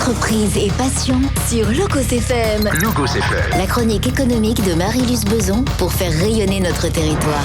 Entreprise et passion sur Logos FM. Logos FM. La chronique économique de Marie-Luce Beson pour faire rayonner notre territoire.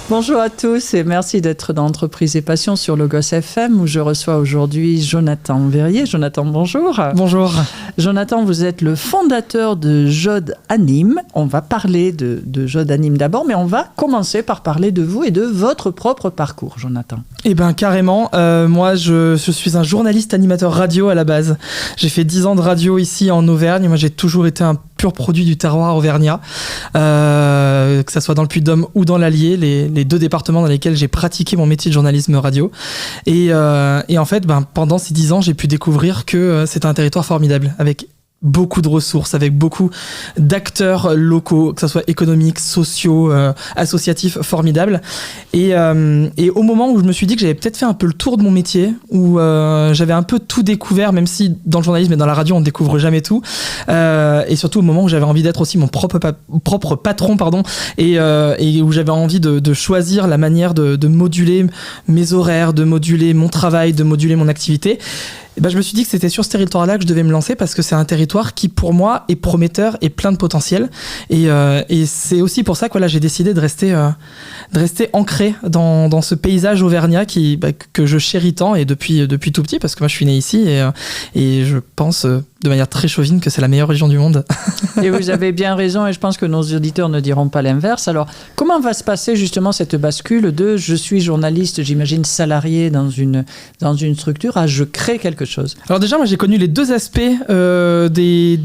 Bonjour à tous et merci d'être dans Entreprise et Passion sur Logos FM où je reçois aujourd'hui Jonathan Verrier. Jonathan, bonjour. Bonjour. Jonathan, vous êtes le fondateur de Jod Anime. On va parler de Jod Anime d'abord, mais on va commencer par parler de vous et de votre propre parcours, Jonathan. Eh bien, carrément. Moi, je suis un journaliste animateur radio à la base. J'ai fait 10 ans de radio ici en Auvergne. Moi, j'ai toujours été un pur produit du terroir auvergnat, que ça soit dans le Puy-de-Dôme ou dans l'Allier, les deux départements dans lesquels j'ai pratiqué mon métier de journalisme radio. Et en fait, pendant ces 10 ans, j'ai pu découvrir que c'était un territoire formidable, avec beaucoup de ressources, avec beaucoup d'acteurs locaux, que ce soit économiques, sociaux, associatifs, formidables. Et au moment où je me suis dit que j'avais peut-être fait un peu le tour de mon métier, où j'avais un peu tout découvert, même si dans le journalisme et dans la radio, on ne découvre jamais tout. Et surtout au moment où j'avais envie d'être aussi mon propre patron, et où j'avais envie de choisir la manière de moduler mes horaires, de moduler mon travail, de moduler mon activité. Je me suis dit que c'était sur ce territoire-là que je devais me lancer parce que c'est un territoire qui, pour moi, est prometteur et plein de potentiel. Et c'est aussi pour ça que j'ai décidé de rester ancré dans ce paysage auvergnat que je chéris tant et depuis tout petit parce que moi je suis né ici et je pense de manière très chauvine que c'est la meilleure région du monde. Et vous avez bien raison et je pense que nos auditeurs ne diront pas l'inverse. Alors, comment va se passer justement cette bascule de je suis journaliste, j'imagine salarié dans une structure à je crée quelque chose? Alors déjà, moi j'ai connu les deux aspects des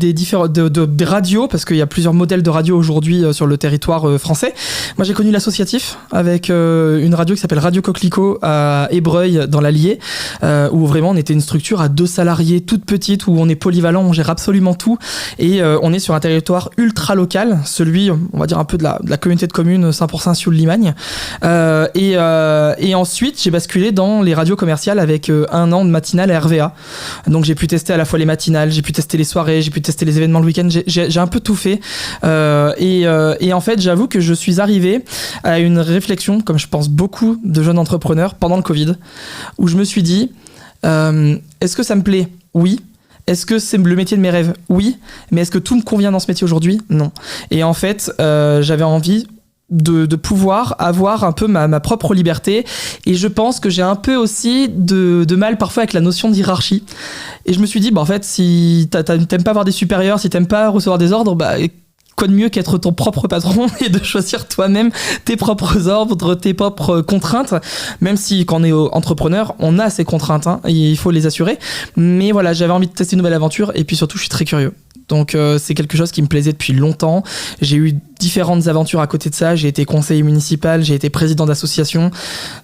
radios parce qu'il y a plusieurs modèles de radio aujourd'hui sur le territoire français. Moi j'ai connu l'associatif avec une radio qui s'appelle Radio Coquelicot à Ébreuil dans l'Allier où vraiment on était une structure à 2 salariés toute petite où on est polyvalent, on gère absolument tout et on est sur un territoire ultra local, celui on va dire un peu de la communauté de communes 100% Sioule-Limagne et ensuite j'ai basculé dans les radios commerciales avec 1 an de matinale à RVA. Donc j'ai pu tester à la fois les matinales, j'ai pu tester les soirées, j'ai pu tester les événements le week-end, j'ai un peu tout fait et en fait j'avoue que je suis arrivé à une réflexion, comme je pense beaucoup de jeunes entrepreneurs pendant le Covid, où je me suis dit est-ce que ça me plaît? Oui. Est-ce que c'est le métier de mes rêves? Oui. Mais est-ce que tout me convient dans ce métier aujourd'hui? Non. Et en fait, j'avais envie de pouvoir avoir un peu ma propre liberté et je pense que j'ai un peu aussi de mal parfois avec la notion de hiérarchie et je me suis dit en fait si t'aimes pas avoir des supérieurs, si t'aimes pas recevoir des ordres, quoi de mieux qu'être ton propre patron et de choisir toi-même tes propres ordres, tes propres contraintes, même si quand on est entrepreneur, on a ces contraintes, et il faut les assurer. Mais voilà, j'avais envie de tester une nouvelle aventure et puis surtout, je suis très curieux. Donc c'est quelque chose qui me plaisait depuis longtemps. J'ai eu différentes aventures à côté de ça. J'ai été conseiller municipal, j'ai été président d'association.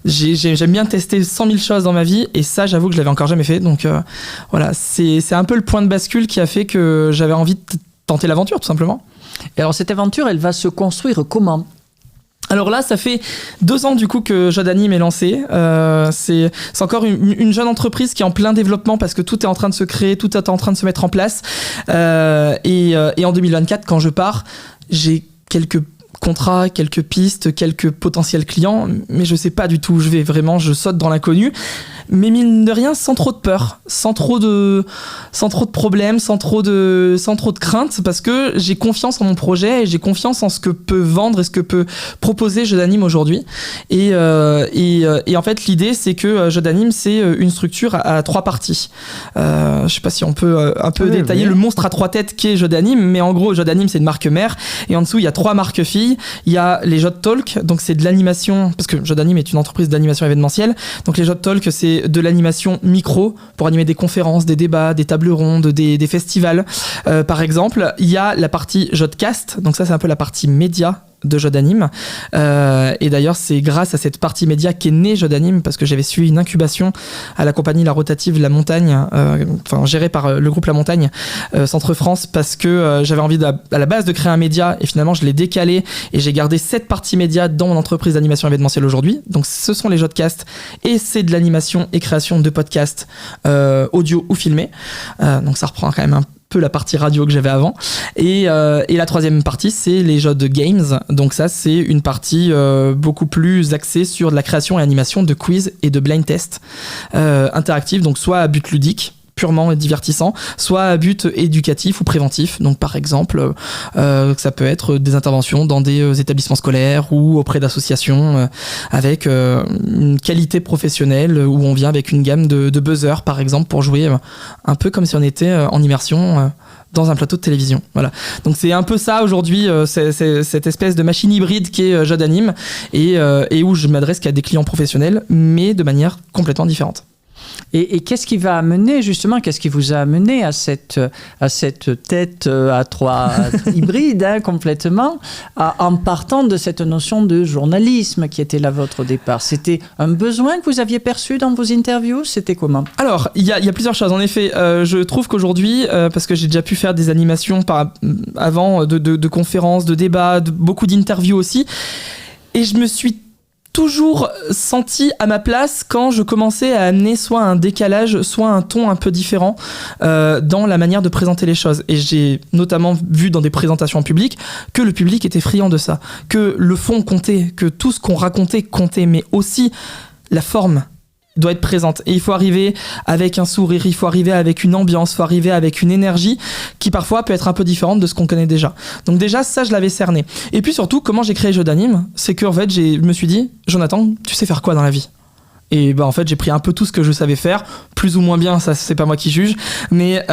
J'aime bien tester 100 000 choses dans ma vie et ça, j'avoue que je l'avais encore jamais fait. Donc voilà, c'est un peu le point de bascule qui a fait que j'avais envie de tenter l'aventure, tout simplement. Et alors cette aventure, elle va se construire comment? Alors là, ça fait 2 ans du coup que Jod Anime est lancé. C'est encore une jeune entreprise qui est en plein développement parce que tout est en train de se créer, tout est en train de se mettre en place. Et en 2024, quand je pars, j'ai quelques contrats, quelques pistes, quelques potentiels clients, mais je sais pas du tout où je vais. Vraiment, je saute dans l'inconnu. Mais mine de rien, sans trop de peur, sans trop de problèmes, sans trop de crainte, parce que j'ai confiance en mon projet et j'ai confiance en ce que peut vendre et ce que peut proposer Jod Anime aujourd'hui. Et en fait, l'idée, c'est que Jod Anime, c'est une structure à 3 parties. Je sais pas si on peut un peu détailler le monstre à 3 têtes qu'est Jod Anime, mais en gros, Jod Anime, c'est une marque mère, et en dessous, il y a 3 marques filles. Il y a les Jod Talk, donc c'est de l'animation, parce que Jod Anime est une entreprise d'animation événementielle, donc les Jod Talk, c'est de l'animation micro pour animer des conférences, des débats, des tables rondes, des festivals. Par exemple, il y a la partie Jodcast, donc ça c'est un peu la partie média de Jod Anime. Et d'ailleurs, c'est grâce à cette partie média qu'est né Jod Anime, parce que j'avais suivi une incubation à la compagnie La Rotative La Montagne, gérée par le groupe La Montagne, Centre France, parce que j'avais envie à la base de créer un média, et finalement je l'ai décalé, et j'ai gardé cette partie média dans mon entreprise d'animation événementielle aujourd'hui. Donc ce sont les Jodcasts, et c'est de l'animation et création de podcasts audio ou filmés. Donc ça reprend quand même un peu la partie radio que j'avais avant. Et la troisième partie, c'est les Jod Games. Donc ça, c'est une partie beaucoup plus axée sur de la création et animation de quiz et de blind test interactifs, donc soit à but ludique, purement divertissant, soit à but éducatif ou préventif. Donc par exemple, ça peut être des interventions dans des établissements scolaires ou auprès d'associations avec une qualité professionnelle où on vient avec une gamme de buzzers par exemple pour jouer un peu comme si on était en immersion dans un plateau de télévision. Voilà. Donc c'est un peu ça aujourd'hui, c'est cette espèce de machine hybride qui est Jod Anime et où je m'adresse qu'à des clients professionnels mais de manière complètement différente. Et qu'est-ce qui va amener, justement, qu'est-ce qui vous a amené à cette tête à trois hybride, complètement, en partant de cette notion de journalisme qui était la vôtre au départ? C'était un besoin que vous aviez perçu dans vos interviews? C'était comment? Alors, il y a plusieurs choses. En effet, je trouve qu'aujourd'hui, parce que j'ai déjà pu faire des animations avant, de conférences, de débats, beaucoup d'interviews aussi, et je me suis toujours senti à ma place quand je commençais à amener soit un décalage, soit un ton un peu différent dans la manière de présenter les choses. Et j'ai notamment vu dans des présentations publiques que le public était friand de ça, que le fond comptait, que tout ce qu'on racontait comptait, mais aussi la forme doit être présente. Et il faut arriver avec un sourire, il faut arriver avec une ambiance, il faut arriver avec une énergie qui parfois peut être un peu différente de ce qu'on connaît déjà. Donc déjà, ça, je l'avais cerné. Et puis surtout, comment j'ai créé Jod Anime, c'est qu'en fait, je me suis dit, Jonathan, tu sais faire quoi dans la vie ? Et en fait, j'ai pris un peu tout ce que je savais faire, plus ou moins bien, ça c'est pas moi qui juge, mais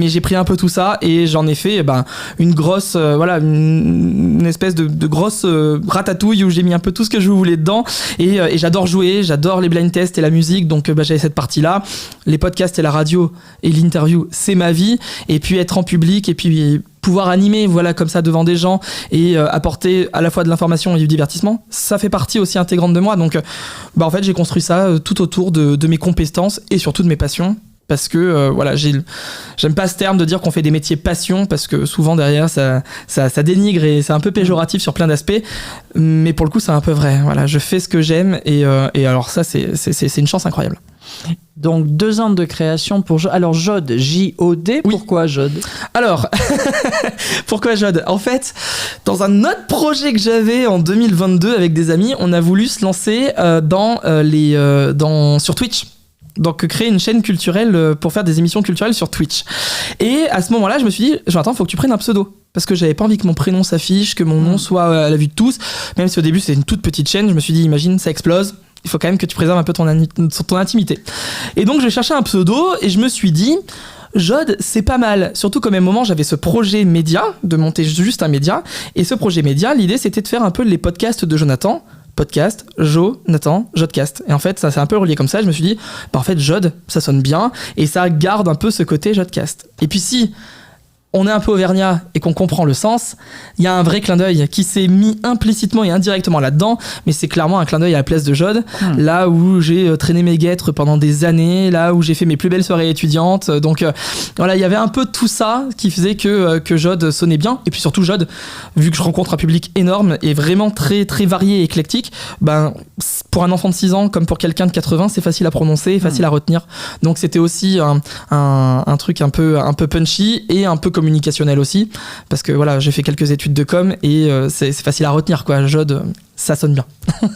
j'ai pris un peu tout ça et j'en ai fait une grosse, une espèce de grosse ratatouille où j'ai mis un peu tout ce que je voulais dedans et j'adore jouer, j'adore les blind tests et la musique, donc j'avais cette partie-là, les podcasts et la radio et l'interview, c'est ma vie, et puis être en public et puis pouvoir animer comme ça devant des gens et apporter à la fois de l'information et du divertissement, ça fait partie aussi intégrante de moi. Donc en fait j'ai construit ça tout autour de mes compétences et surtout de mes passions, parce que j'aime pas ce terme de dire qu'on fait des métiers passion, parce que souvent derrière ça dénigre et c'est un peu péjoratif sur plein d'aspects, mais pour le coup c'est un peu vrai. Voilà, je fais ce que j'aime et alors ça c'est une chance incroyable. Donc 2 ans de création pour Jod. Alors Jod, J-O-D, oui. Pourquoi Jod? Alors, pourquoi Jod? En fait, dans un autre projet que j'avais en 2022 avec des amis, on a voulu se lancer sur Twitch. Donc créer une chaîne culturelle pour faire des émissions culturelles sur Twitch. Et à ce moment-là, je me suis dit, Jonathan, faut que tu prennes un pseudo. Parce que j'avais pas envie que mon prénom s'affiche, que mon nom soit à la vue de tous. Même si au début c'était une toute petite chaîne, je me suis dit, imagine, ça explose. Il faut quand même que tu préserves un peu ton intimité. Et donc j'ai cherché un pseudo et je me suis dit, Jod, c'est pas mal. Surtout qu'au même moment, j'avais ce projet média, de monter juste un média. Et ce projet média, l'idée c'était de faire un peu les podcasts de Jonathan. Podcast, Jonathan, Jodcast. Et en fait, ça s'est un peu relié comme ça. Je me suis dit, en fait, Jod, ça sonne bien. Et ça garde un peu ce côté Jodcast. Et puis si on est un peu auvergnat et qu'on comprend le sens, il y a un vrai clin d'œil qui s'est mis implicitement et indirectement là-dedans, mais c'est clairement un clin d'œil à la place de Jod, là où j'ai traîné mes guêtres pendant des années, là où j'ai fait mes plus belles soirées étudiantes. Donc il y avait un peu tout ça qui faisait que Jod sonnait bien. Et puis surtout Jod, vu que je rencontre un public énorme et vraiment très très varié et éclectique, pour un enfant de 6 ans comme pour quelqu'un de 80, c'est facile à prononcer, facile à retenir. Donc c'était aussi un truc un peu punchy et un peu communicationnel aussi, parce que j'ai fait quelques études de com et c'est facile à retenir, quoi. Jod, ça sonne bien.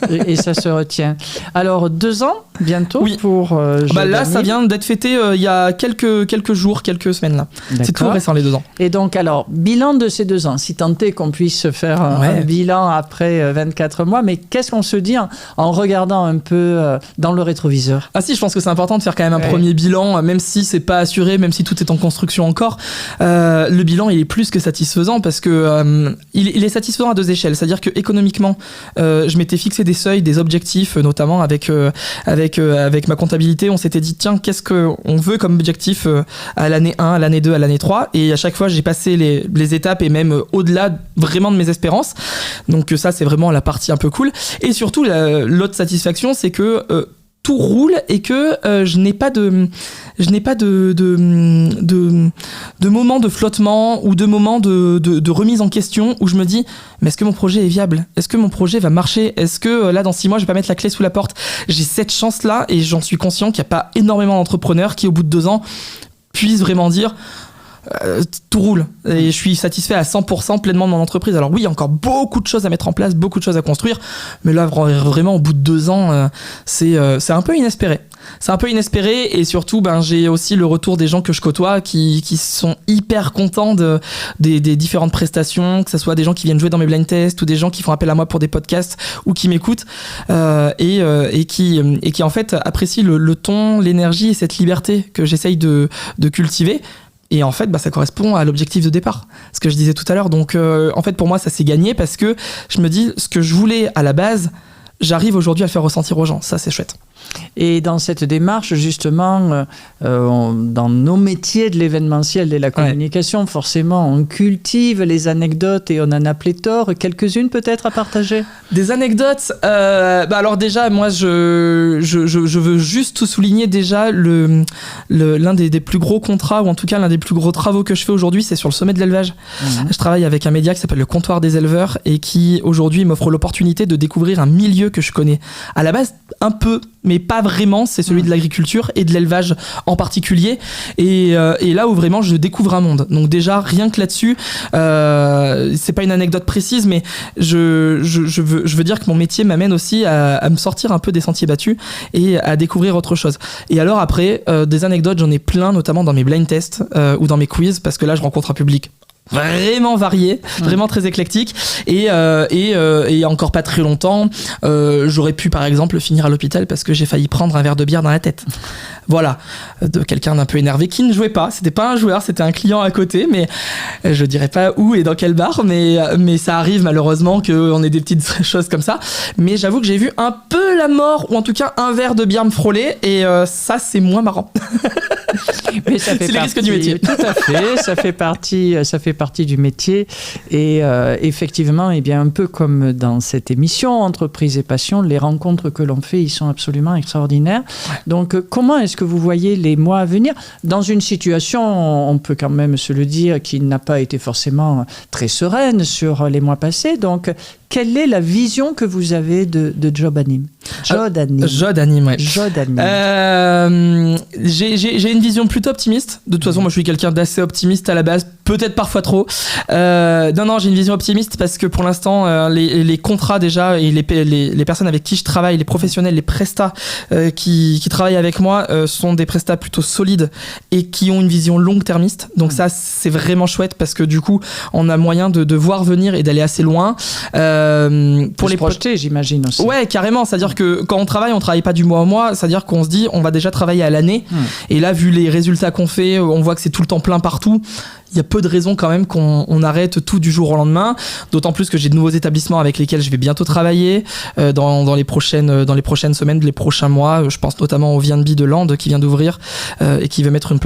et ça se retient. Alors 2 ans bientôt, oui. Pour Jod là Anime. Ça vient d'être fêté il y a quelques jours, quelques semaines là. D'accord. C'est tout récent, les 2 ans. Et donc alors, bilan de ces 2 ans, si tant est qu'on puisse faire un bilan après 24 mois, mais qu'est-ce qu'on se dit en regardant un peu dans le rétroviseur? Ah si, je pense que c'est important de faire quand même un premier bilan, même si c'est pas assuré, même si tout est en construction encore. Le bilan, il est plus que satisfaisant, parce que il est satisfaisant à 2 échelles. C'est-à-dire que économiquement, je m'étais fixé des seuils, des objectifs, notamment avec ma comptabilité. On s'était dit, tiens, qu'est-ce qu'on veut comme objectif à l'année 1, à l'année 2, à l'année 3, et à chaque fois j'ai passé les étapes et même au-delà vraiment de mes espérances. Donc ça, c'est vraiment la partie un peu cool. Et surtout, l'autre satisfaction, c'est que tout roule et que je n'ai pas de moments de flottement ou de moments de remise en question où je me dis, mais est-ce que mon projet est viable? Est-ce que mon projet va marcher? Est-ce que là, dans 6 mois, je vais pas mettre la clé sous la porte? J'ai cette chance-là et j'en suis conscient qu'il n'y a pas énormément d'entrepreneurs qui, au bout de 2 ans, puissent vraiment dire tout roule et je suis satisfait à 100% pleinement de mon entreprise. Alors oui, il y a encore beaucoup de choses à mettre en place, beaucoup de choses à construire, mais là vraiment au bout de 2 ans c'est un peu inespéré. C'est un peu inespéré et surtout, j'ai aussi le retour des gens que je côtoie qui sont hyper contents des différentes prestations, que ce soit des gens qui viennent jouer dans mes blind tests ou des gens qui font appel à moi pour des podcasts ou qui m'écoutent et qui en fait apprécient le ton, l'énergie et cette liberté que j'essaye de cultiver. Et en fait, ça correspond à l'objectif de départ, ce que je disais tout à l'heure. Donc, en fait, pour moi, ça s'est gagné parce que je me dis, ce que je voulais à la base, j'arrive aujourd'hui à le faire ressentir aux gens. Ça, c'est chouette. Et dans cette démarche, justement, dans nos métiers de l'événementiel et de la communication, forcément, on cultive les anecdotes et on en a pléthore. Quelques-unes peut-être à partager ? Des anecdotes alors déjà, moi, je veux juste souligner déjà l'un des plus gros contrats, ou en tout cas l'un des plus gros travaux que je fais aujourd'hui, c'est sur le sommet de l'élevage. Je travaille avec un média qui s'appelle le Comptoir des éleveurs et qui, aujourd'hui, m'offre l'opportunité de découvrir un milieu que je connais. À la base, un peu, mais pas vraiment, c'est celui de l'agriculture et de l'élevage en particulier, et là où vraiment je découvre un monde. Donc déjà, rien que là-dessus, c'est pas une anecdote précise, mais je veux dire que mon métier m'amène aussi à me sortir un peu des sentiers battus et à découvrir autre chose. Et alors après, des anecdotes, j'en ai plein, notamment dans mes blind tests ou dans mes quiz, parce que là je rencontre un public vraiment varié, vraiment très éclectique, et encore pas très longtemps, j'aurais pu par exemple finir à l'hôpital parce que j'ai failli prendre un verre de bière dans la tête. Voilà, de quelqu'un d'un peu énervé qui ne jouait pas. C'était pas un joueur, c'était un client à côté, mais je dirais pas où et dans quel bar, mais ça arrive malheureusement qu'on ait des petites choses comme ça. Mais j'avoue que j'ai vu un peu la mort, ou en tout cas un verre de bière me frôler, et ça c'est moins marrant. Mais ça fait c'est les risques du métier. Tout à fait, ça fait partie du métier. Et effectivement, eh bien, un peu comme dans cette émission Entreprise et Passion, les rencontres que l'on fait, ils sont absolument extraordinaires. Ouais. Donc, comment est-ce que vous voyez les mois à venir dans une situation, on peut quand même se le dire, qui n'a pas été forcément très sereine sur les mois passés. Donc, quelle est la vision que vous avez de Job Anime ? Job Anime, ouais. Job Anime. J'ai une vision plutôt optimiste. De toute façon, moi, je suis quelqu'un d'assez optimiste à la base, peut-être parfois trop. Non, j'ai une vision optimiste parce que pour l'instant, les contrats déjà et les personnes avec qui je travaille, les professionnels, les prestats qui travaillent avec moi sont des prestats plutôt solides et qui ont une vision long-termiste. Donc ça, c'est vraiment chouette parce que du coup, on a moyen de voir venir et d'aller assez loin. Pour les projeter, j'imagine aussi. Ouais, carrément. C'est-à-dire que quand on travaille pas du mois au mois. C'est-à-dire qu'on se dit, on va déjà travailler à l'année. Et là, vu les résultats qu'on fait, on voit que c'est tout le temps plein partout. Il y a peu de raisons quand même qu'on arrête tout du jour au lendemain. D'autant plus que j'ai de nouveaux établissements avec lesquels je vais bientôt travailler dans les prochaines semaines, les prochains mois. Je pense notamment au V&B de Land qui vient d'ouvrir et qui veut mettre en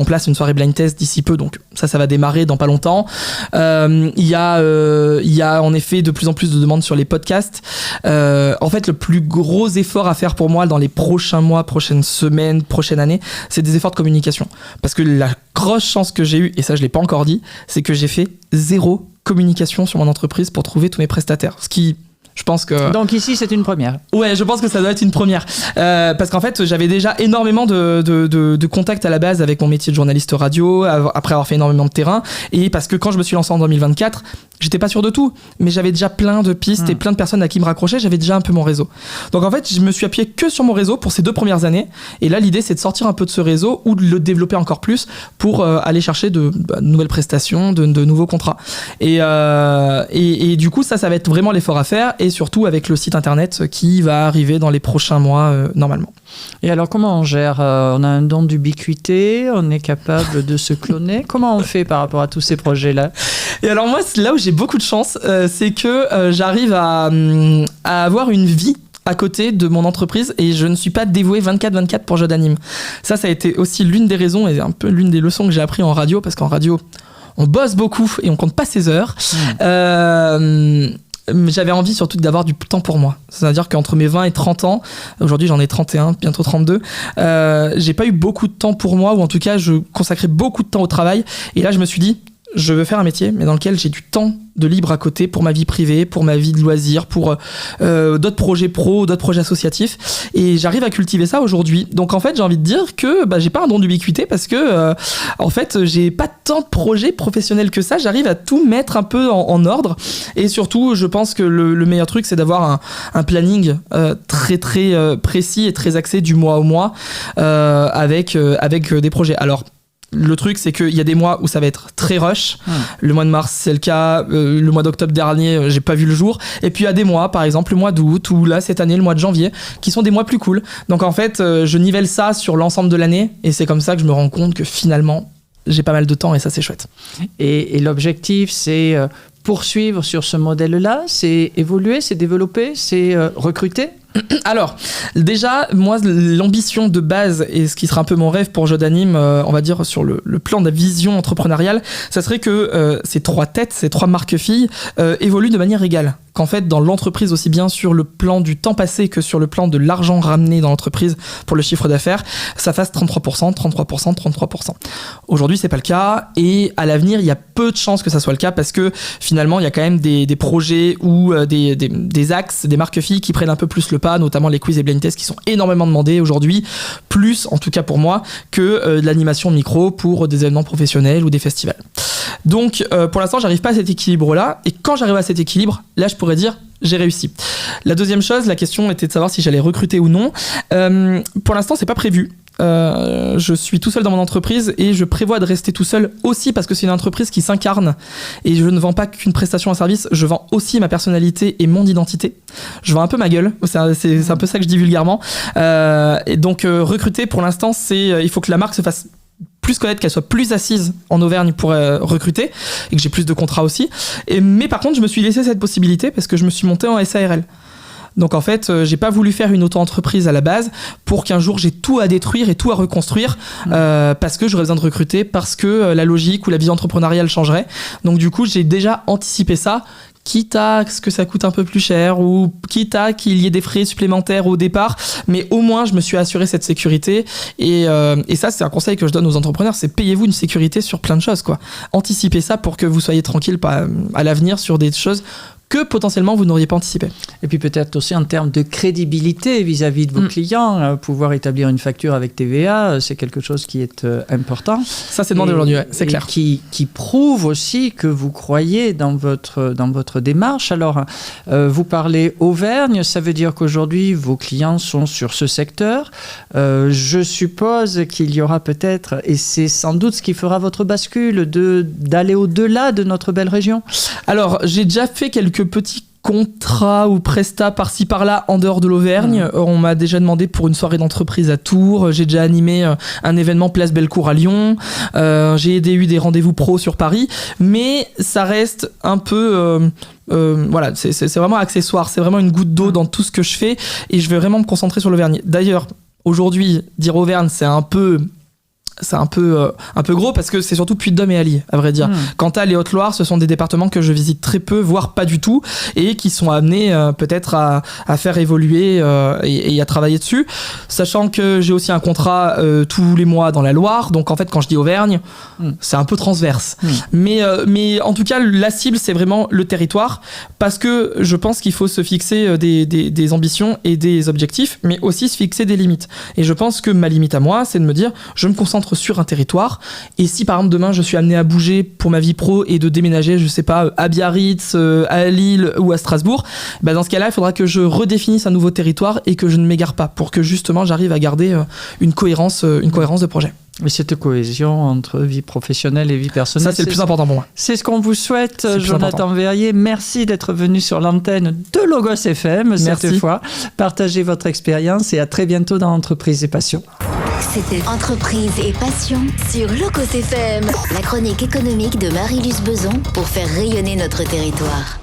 place une soirée blind test d'ici peu. Donc ça va démarrer dans pas longtemps. Il y a en effet de plus en plus de demandes sur les podcasts. En fait, le plus gros effort à faire pour moi dans les prochains mois, prochaines semaines, prochaine année, c'est des efforts de communication. Parce que la grosse chance que j'ai eue, et ça je l'ai pas encore dit, c'est que j'ai fait 0 communication sur mon entreprise pour trouver tous mes prestataires. Ce qui, je pense que... Donc ici, c'est une première. Ouais, je pense que ça doit être une première. Parce qu'en fait, j'avais déjà énormément de contacts à la base avec mon métier de journaliste radio, après avoir fait énormément de terrain. Et parce que quand je me suis lancé en 2024, j'étais pas sûr de tout, mais j'avais déjà plein de pistes et plein de personnes à qui me raccrocher. J'avais déjà un peu mon réseau. Donc en fait, je me suis appuyé que sur mon réseau pour ces 2 premières années. Et là, l'idée, c'est de sortir un peu de ce réseau ou de le développer encore plus pour aller chercher de nouvelles prestations, de nouveaux contrats. Et du coup, ça va être vraiment l'effort à faire. Et surtout avec le site internet qui va arriver dans les prochains mois normalement. Et alors comment on gère ? On a un don d'ubiquité, on est capable de se cloner. Comment on fait par rapport à tous ces projets-là ? Et alors moi, c'est là où j'ai beaucoup de chance, c'est que j'arrive à avoir une vie à côté de mon entreprise et je ne suis pas dévoué 24/24 pour Job Anime. Ça a été aussi l'une des raisons et un peu l'une des leçons que j'ai appris en radio, parce qu'en radio, on bosse beaucoup et on compte pas ses heures. J'avais envie surtout d'avoir du temps pour moi. C'est-à-dire qu'entre mes 20 et 30 ans, aujourd'hui j'en ai 31, bientôt 32, j'ai pas eu beaucoup de temps pour moi, ou en tout cas je consacrais beaucoup de temps au travail. Et là je me suis dit, je veux faire un métier, mais dans lequel j'ai du temps de libre à côté pour ma vie privée, pour ma vie de loisirs, pour d'autres projets pro, d'autres projets associatifs. Et j'arrive à cultiver ça aujourd'hui. Donc en fait, j'ai envie de dire que j'ai pas un don d'ubiquité parce que en fait, j'ai pas tant de projets professionnels que ça. J'arrive à tout mettre un peu en ordre. Et surtout, je pense que le meilleur truc, c'est d'avoir un planning très très précis et très axé du mois au mois avec des projets. Alors, le truc, c'est qu'il y a des mois où ça va être très rush. Le mois de mars, c'est le cas. Le mois d'octobre dernier, j'ai pas vu le jour. Et puis, il y a des mois, par exemple, le mois d'août ou là, cette année, le mois de janvier, qui sont des mois plus cool. Donc, en fait, je nivelle ça sur l'ensemble de l'année. Et c'est comme ça que je me rends compte que finalement, j'ai pas mal de temps et ça, c'est chouette. Et l'objectif, c'est poursuivre sur ce modèle-là, c'est évoluer, c'est développer, c'est recruter. Alors, déjà, moi, l'ambition de base, et ce qui sera un peu mon rêve pour Jeux d'Anime, on va dire sur le plan de la vision entrepreneuriale, ça serait que ces 3 têtes, ces 3 marques-filles, évoluent de manière égale. Qu'en fait, dans l'entreprise, aussi bien sur le plan du temps passé que sur le plan de l'argent ramené dans l'entreprise pour le chiffre d'affaires, ça fasse 33%, 33%, 33%. Aujourd'hui, c'est pas le cas, et à l'avenir, il y a peu de chances que ça soit le cas, parce que finalement, il y a quand même des projets ou des axes, des marques-filles qui prennent un peu plus le pas, notamment les quiz et blind tests qui sont énormément demandés aujourd'hui, plus, en tout cas pour moi, que de l'animation micro pour des événements professionnels ou des festivals. Donc, pour l'instant, j'arrive pas à cet équilibre-là, et quand j'arrive à cet équilibre, là, je pourrais dire j'ai réussi. La deuxième chose, la question était de savoir si j'allais recruter ou non. Pour l'instant, c'est pas prévu. Je suis tout seul dans mon entreprise et je prévois de rester tout seul aussi parce que c'est une entreprise qui s'incarne et je ne vends pas qu'une prestation, un service, je vends aussi ma personnalité et mon identité. Je vends un peu ma gueule, c'est un peu ça que je dis vulgairement. Et donc recruter pour l'instant, il faut que la marque se fasse plus connaître, qu'elle soit plus assise en Auvergne pour recruter et que j'ai plus de contrats aussi. Mais par contre, je me suis laissé cette possibilité parce que je me suis monté en SARL. Donc en fait, j'ai pas voulu faire une auto-entreprise à la base pour qu'un jour j'ai tout à détruire et tout à reconstruire parce que j'aurais besoin de recruter, parce que la logique ou la vision entrepreneuriale changerait. Donc du coup, j'ai déjà anticipé ça, quitte à ce que ça coûte un peu plus cher ou quitte à qu'il y ait des frais supplémentaires au départ, mais au moins je me suis assuré cette sécurité et ça c'est un conseil que je donne aux entrepreneurs, c'est payez-vous une sécurité sur plein de choses, quoi. Anticipez ça pour que vous soyez tranquille à l'avenir sur des choses que potentiellement vous n'auriez pas anticipé. Et puis peut-être aussi en termes de crédibilité vis-à-vis de vos clients, pouvoir établir une facture avec TVA, c'est quelque chose qui est important. Ça c'est demandé aujourd'hui, ouais, c'est clair. Qui prouve aussi que vous croyez dans votre démarche. Alors, vous parlez Auvergne, ça veut dire qu'aujourd'hui vos clients sont sur ce secteur. Je suppose qu'il y aura peut-être, et c'est sans doute ce qui fera votre bascule, d'aller au-delà de notre belle région. Alors, j'ai déjà fait quelques petits contrats ou prestats par-ci par-là en dehors de l'Auvergne. On m'a déjà demandé pour une soirée d'entreprise à Tours. J'ai déjà animé un événement Place Bellecour à Lyon. J'ai eu des rendez-vous pro sur Paris. Mais ça reste un peu... voilà, c'est vraiment accessoire. C'est vraiment une goutte d'eau dans tout ce que je fais. Et je vais vraiment me concentrer sur l'Auvergne. D'ailleurs, aujourd'hui, dire Auvergne, c'est un peu gros parce que c'est surtout Puy-de-Dôme et Allier, à vrai dire. Cantal et Haute-Loire, ce sont des départements que je visite très peu, voire pas du tout, et qui sont amenés peut-être à faire évoluer et à travailler dessus, sachant que j'ai aussi un contrat tous les mois dans la Loire, donc en fait quand je dis Auvergne, c'est un peu transverse. Mais en tout cas, la cible, c'est vraiment le territoire, parce que je pense qu'il faut se fixer des ambitions et des objectifs, mais aussi se fixer des limites. Et je pense que ma limite à moi, c'est de me dire, je me concentre sur un territoire, et si par exemple demain je suis amené à bouger pour ma vie pro et de déménager, je sais pas, à Biarritz, à Lille ou à Strasbourg, bah dans ce cas-là il faudra que je redéfinisse un nouveau territoire et que je ne m'égare pas pour que justement j'arrive à garder une cohérence de projet. Mais cette cohésion entre vie professionnelle et vie personnelle, ça c'est le plus important pour moi. C'est ce qu'on vous souhaite, Jonathan Verrier. Merci d'être venu sur l'antenne de Logos FM cette fois. Partagez votre expérience et à très bientôt dans Entreprise et Passion. C'était Entreprise et Passion sur Logos FM, la chronique économique de Marie-Luce Beson pour faire rayonner notre territoire.